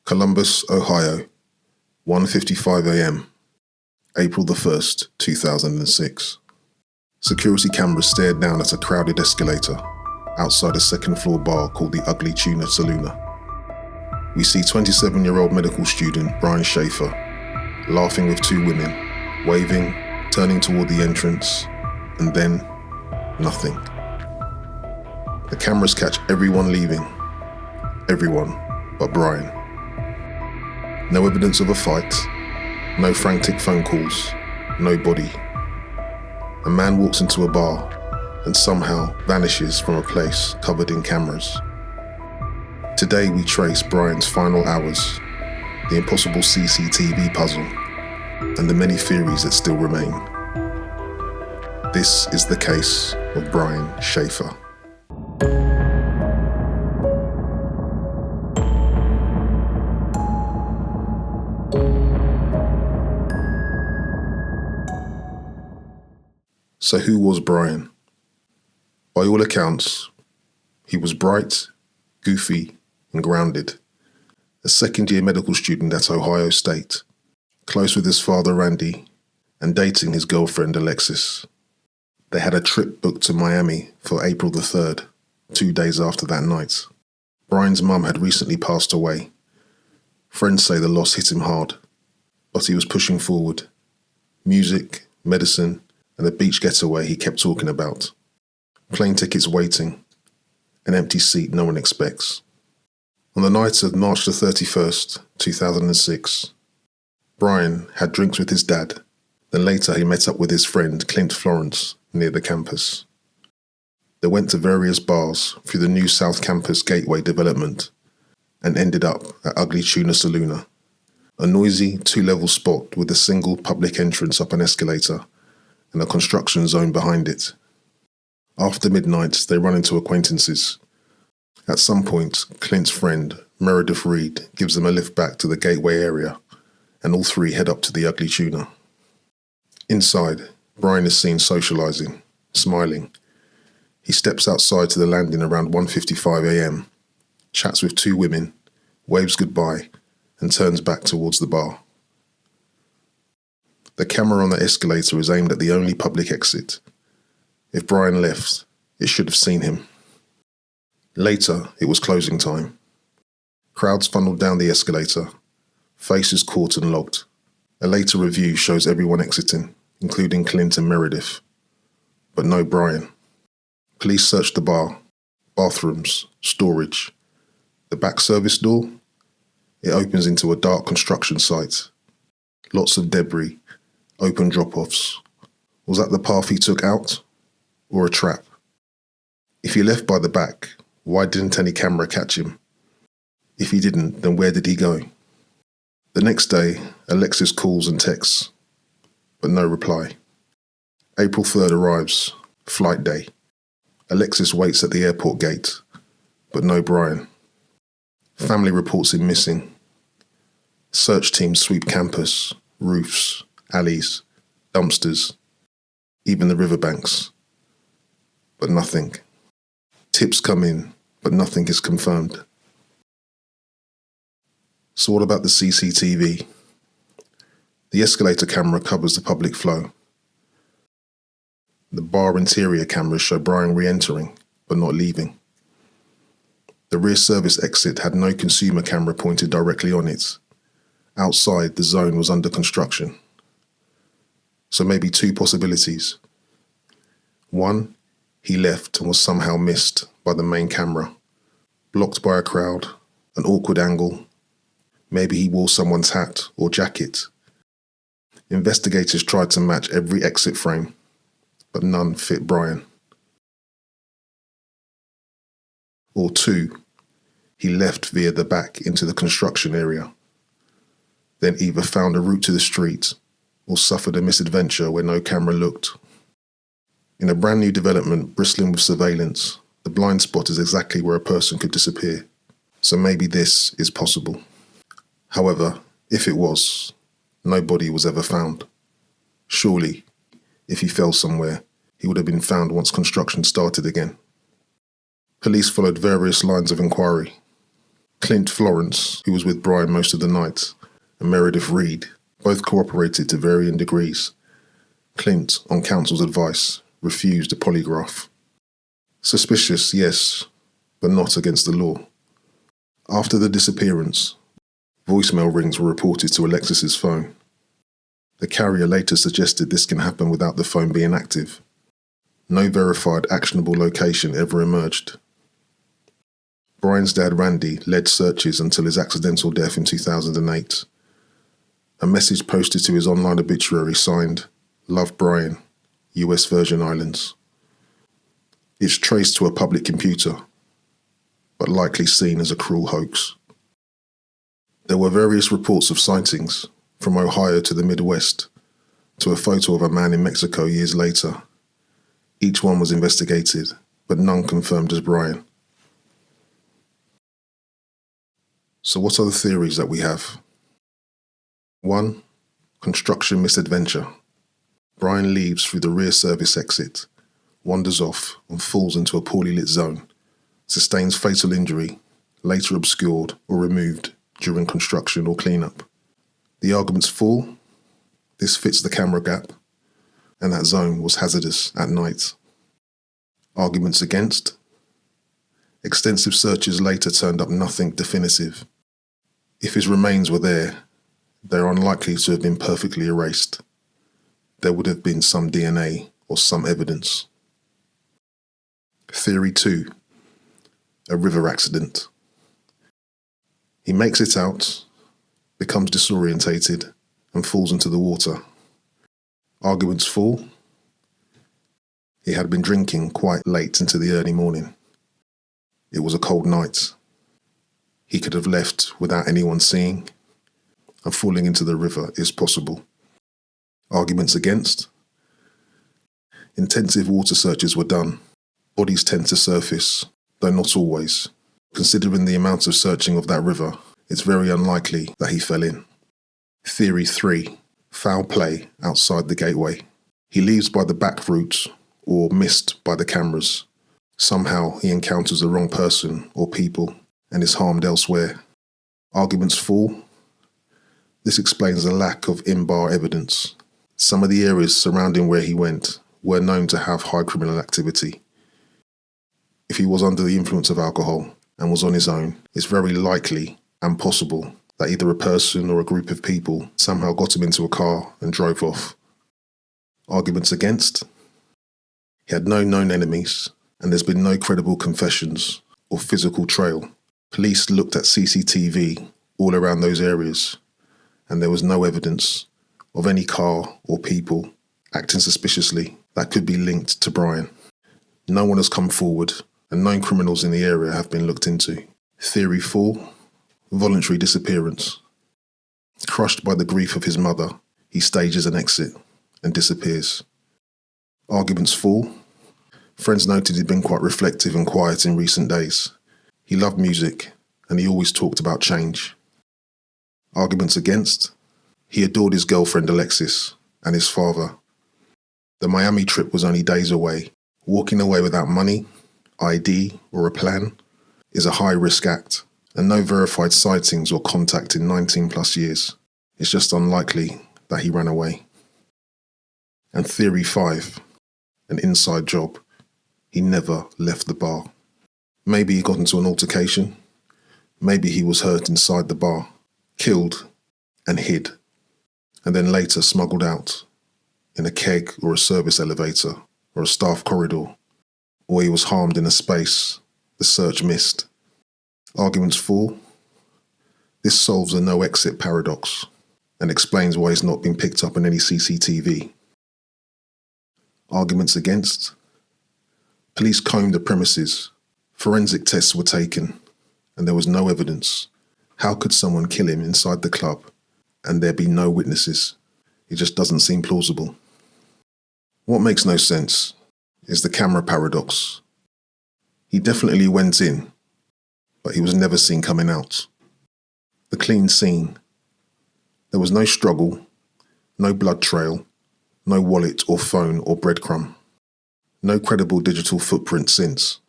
Columbus, Ohio, 1:55 a.m., April the 1st, 2006. Security cameras stared down at a crowded escalator outside a second-floor bar called the Ugly Tuna Saloon. We see 27-year-old medical student Brian Shaffer laughing with two women, waving, turning toward the entrance, and then nothing. The cameras catch everyone leaving, everyone but Brian. No evidence of a fight, no frantic phone calls, no body. A man walks into a bar and somehow vanishes from a place covered in cameras. Today we trace Brian's final hours, the impossible CCTV puzzle, and the many theories that still remain. This is the case of Brian Shaffer. So who was Brian? By all accounts, he was bright, goofy, and grounded. A second-year medical student at Ohio State, close with his father Randy, and dating his girlfriend Alexis. They had a trip booked to Miami for April the 3rd, 2 days after that night. Brian's mum had recently passed away. Friends say the loss hit him hard, but he was pushing forward. Music, medicine, and the beach getaway he kept talking about. Plane tickets waiting, an empty seat no one expects. On the night of March the 31st, 2006, Brian had drinks with his dad, then later he met up with his friend Clint Florence near the campus. They went to various bars through the new South Campus Gateway development and ended up at Ugly Tuna Saloon, a noisy 2-level spot with a single public entrance up an escalator and a construction zone behind it. After midnight, they run into acquaintances. At some point, Clint's friend, Meredith Reed, gives them a lift back to the Gateway area, and all three head up to the Ugly Tuna. Inside, Brian is seen socializing, smiling. He steps outside to the landing around 1:55 a.m., chats with two women, waves goodbye, and turns back towards the bar. The camera on the escalator is aimed at the only public exit. If Brian left, it should have seen him. Later, it was closing time. Crowds funneled down the escalator, faces caught and logged. A later review shows everyone exiting, including Clint and Meredith. But no Brian. Police searched the bar, bathrooms, storage. The back service door? It opens into a dark construction site. Lots of debris, open drop-offs. Was that the path he took out? Or a trap? If he left by the back, why didn't any camera catch him? If he didn't, then where did he go? The next day, Alexis calls and texts, but no reply. April 3rd arrives, flight day. Alexis waits at the airport gate, but no Brian. Family reports him missing. Search teams sweep campus, roofs, alleys, dumpsters, even the riverbanks. But nothing. Tips come in, but nothing is confirmed. So what about the CCTV? The escalator camera covers the public flow. The bar interior cameras show Brian re-entering, but not leaving. The rear service exit had no consumer camera pointed directly on it. Outside, the zone was under construction. So maybe two possibilities. One, he left and was somehow missed by the main camera, blocked by a crowd, an awkward angle. Maybe he wore someone's hat or jacket. Investigators tried to match every exit frame, but none fit Brian. Or two, he left via the back into the construction area, then either found a route to the street or suffered a misadventure where no camera looked. In a brand new development bristling with surveillance, the blind spot is exactly where a person could disappear. So maybe this is possible. However, if it was, no body was ever found. Surely, if he fell somewhere, he would have been found once construction started again. Police followed various lines of inquiry. Clint Florence, who was with Brian most of the night, and Meredith Reed both cooperated to varying degrees. Clint, on counsel's advice, refused a polygraph. Suspicious, yes, but not against the law. After the disappearance, voicemail rings were reported to Alexis's phone. The carrier later suggested this can happen without the phone being active. No verified actionable location ever emerged. Brian's dad, Randy, led searches until his accidental death in 2008. A message posted to his online obituary signed, "Love Brian, US Virgin Islands." It's traced to a public computer, but likely seen as a cruel hoax. There were various reports of sightings, from Ohio to the Midwest, to a photo of a man in Mexico years later. Each one was investigated, but none confirmed as Brian. So what are the theories that we have? 1. Construction misadventure. Brian leaves through the rear service exit, wanders off and falls into a poorly lit zone, sustains fatal injury, later obscured or removed during construction or cleanup. The arguments for: this fits the camera gap, and that zone was hazardous at night. Arguments against: extensive searches later turned up nothing definitive. If his remains were there, they're unlikely to have been perfectly erased. There would have been some DNA or some evidence. Theory 2. A river accident. He makes it out, becomes disorientated, and falls into the water. Arguments for: he had been drinking quite late into the early morning. It was a cold night. He could have left without anyone seeing, and falling into the river is possible. Arguments against: intensive water searches were done. Bodies tend to surface, though not always. Considering the amount of searching of that river, it's very unlikely that he fell in. Theory 3. Foul play outside the gateway. He leaves by the back route or missed by the cameras. Somehow he encounters the wrong person or people and is harmed elsewhere. Arguments for: this explains the lack of in-bar evidence. Some of the areas surrounding where he went were known to have high criminal activity. If he was under the influence of alcohol and was on his own, it's very likely and possible that either a person or a group of people somehow got him into a car and drove off. Arguments against: he had no known enemies, and there's been no credible confessions or physical trail. Police looked at CCTV all around those areas, and there was no evidence of any car or people acting suspiciously that could be linked to Brian. No one has come forward, and known criminals in the area have been looked into. Theory 4. Voluntary disappearance. Crushed by the grief of his mother, he stages an exit and disappears. Arguments for: friends noted he'd been quite reflective and quiet in recent days. He loved music, and he always talked about change. Arguments against: he adored his girlfriend Alexis and his father. The Miami trip was only days away. Walking away without money, ID, or a plan is a high-risk act, and no verified sightings or contact in 19 plus years. It's just unlikely that he ran away. And Theory 5, an inside job. He never left the bar. Maybe he got into an altercation. Maybe he was hurt inside the bar, killed and hid, and then later smuggled out in a keg or a service elevator or a staff corridor, or he was harmed in a space the search missed. Arguments for: this solves a no-exit paradox and explains why he's not been picked up on any CCTV. Arguments against: police combed the premises, forensic tests were taken, and there was no evidence. How could someone kill him inside the club and there be no witnesses? It just doesn't seem plausible. What makes no sense is the camera paradox. He definitely went in, but he was never seen coming out. The clean scene. There was no struggle, no blood trail, no wallet or phone or breadcrumb. No credible digital footprint since.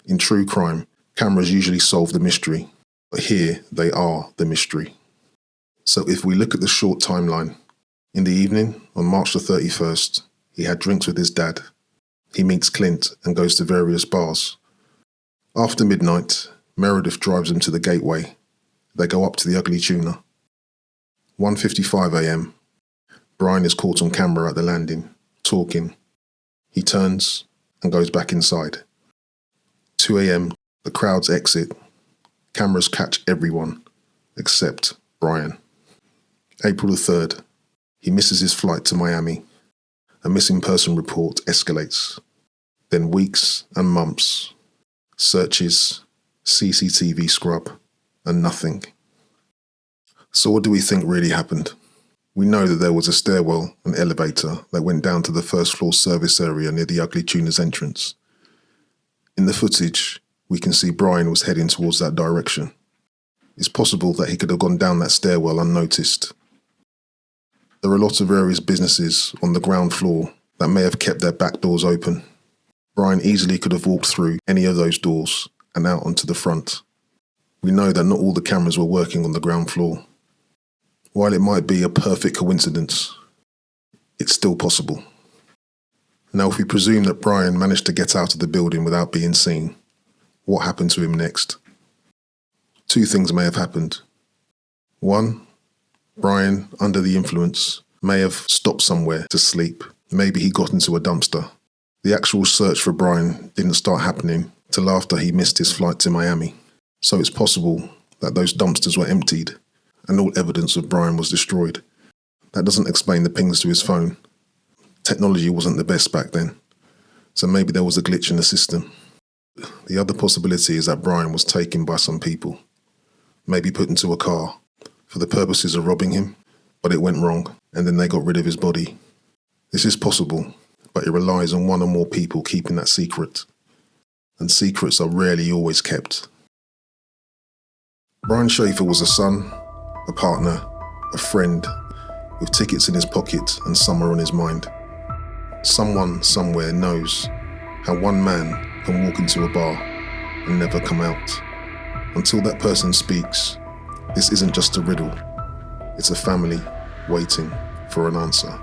In true crime, cameras usually solve the mystery. But here they are the mystery. So if we look at the short timeline, in the evening on March the 31st, he had drinks with his dad. He meets Clint and goes to various bars. After midnight, Meredith drives him to the gateway. They go up to the Ugly Tuna. 1:55 a.m. Brian is caught on camera at the landing, talking. He turns and goes back inside. 2 a.m. The crowds exit. Cameras catch everyone except Brian. April the 3rd. He misses his flight to Miami. A missing person report escalates. Then weeks and months. Searches, CCTV scrub, and nothing. So what do we think really happened? We know that there was a stairwell and elevator that went down to the first floor service area near the Ugly Tuna's entrance. In the footage, we can see Brian was heading towards that direction. It's possible that he could have gone down that stairwell unnoticed. There are lots of various businesses on the ground floor that may have kept their back doors open. Brian easily could have walked through any of those doors and out onto the front. We know that not all the cameras were working on the ground floor. While it might be a perfect coincidence, it's still possible. Now, if we presume that Brian managed to get out of the building without being seen, what happened to him next? Two things may have happened. One, Brian, under the influence, may have stopped somewhere to sleep. Maybe he got into a dumpster. The actual search for Brian didn't start happening till after he missed his flight to Miami. So it's possible that those dumpsters were emptied and all evidence of Brian was destroyed. That doesn't explain the pings to his phone. Technology wasn't the best back then, so maybe there was a glitch in the system. The other possibility is that Brian was taken by some people, maybe put into a car for the purposes of robbing him, but it went wrong, and then they got rid of his body. This is possible, but it relies on one or more people keeping that secret, and secrets are rarely always kept. Brian Shaffer was a son, a partner, a friend, with tickets in his pocket and summer on his mind. Someone somewhere knows how one man can walk into a bar and never come out. Until that person speaks, this isn't just a riddle, it's a family waiting for an answer.